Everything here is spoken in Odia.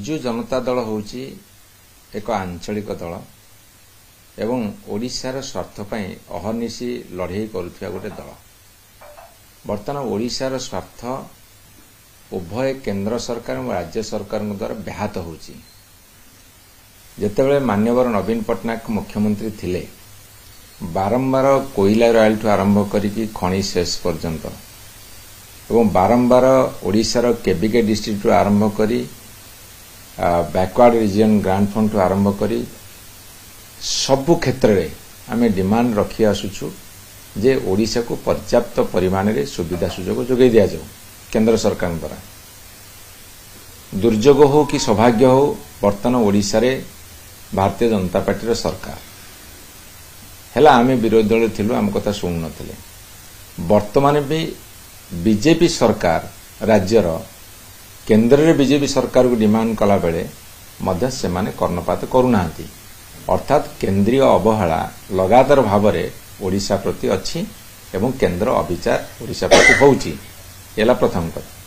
ବିଜୁ ଜନତା ଦଳ ହେଉଛି ଏକ ଆଞ୍ଚଳିକ ଦଳ ଏବଂ ଓଡ଼ିଶାର ସ୍ୱାର୍ଥ ପାଇଁ ଅହର୍ନିଶି ଲଢ଼େଇ କରୁଥିବା ଗୋଟେ ଦଳ। ବର୍ତ୍ତମାନ ଓଡ଼ିଶାର ସ୍ୱାର୍ଥ ଉଭୟ କେନ୍ଦ୍ର ସରକାର ଏବଂ ରାଜ୍ୟ ସରକାରଙ୍କ ଦ୍ୱାରା ବ୍ୟାହତ ହେଉଛି। ଯେତେବେଳେ ମାନ୍ୟବର ନବୀନ ପଟ୍ଟନାୟକ ମୁଖ୍ୟମନ୍ତ୍ରୀ ଥିଲେ, ବାରମ୍ବାର କୋଇଲା ରୟାଲଠୁ ଆରମ୍ଭ କରିକି ଖଣି ଶେଷ ପର୍ଯ୍ୟନ୍ତ ଏବଂ ବାରମ୍ବାର ଓଡ଼ିଶାର କେବିକେ ଡିଷ୍ଟ୍ରିକ୍ଟରୁ ଆରମ୍ଭ କରି ବ୍ୟାକୱାର୍ଡ ରିଜିଅନ୍ ଗ୍ରାଣ୍ଟ ଫଣ୍ଡଠୁ ଆରମ୍ଭ କରି ସବୁ କ୍ଷେତ୍ରରେ ଆମେ ଡିମାଣ୍ଡ ରଖି ଆସୁଛୁ ଯେ ଓଡ଼ିଶାକୁ ପର୍ଯ୍ୟାପ୍ତ ପରିମାଣରେ ସୁବିଧା ସୁଯୋଗ ଯୋଗାଇ ଦିଆଯାଉ କେନ୍ଦ୍ର ସରକାରଙ୍କ ଦ୍ୱାରା। ଦୁର୍ଯୋଗ ହେଉ କି ସୌଭାଗ୍ୟ ହେଉ, ବର୍ତ୍ତମାନ ଓଡ଼ିଶାରେ ଭାରତୀୟ ଜନତା ପାର୍ଟିର ସରକାର ହେଲା। ଆମେ ବିରୋଧୀ ଦଳରେ ଥିଲୁ, ଆମ କଥା ଶୁଣୁନଥିଲେ। ବର୍ତ୍ତମାନ ବି ବିଜେପି ସରକାର ରାଜ୍ୟର କେନ୍ଦ୍ରରେ ବିଜେପି ସରକାରକୁ ଡିମାଣ୍ଡ କଲାବେଳେ ମଧ୍ୟ ସେମାନେ କର୍ଣ୍ଣପାତ କରୁନାହାନ୍ତି। ଅର୍ଥାତ୍ କେନ୍ଦ୍ରୀୟ ଅବହେଳା ଲଗାତାର ଭାବରେ ଓଡ଼ିଶା ପ୍ରତି ଅଛି ଏବଂ କେନ୍ଦ୍ର ଅବିଚାର ଓଡ଼ିଶା ପ୍ରତି ହେଉଛି। ହେଲା ପ୍ରଥମ କଥା।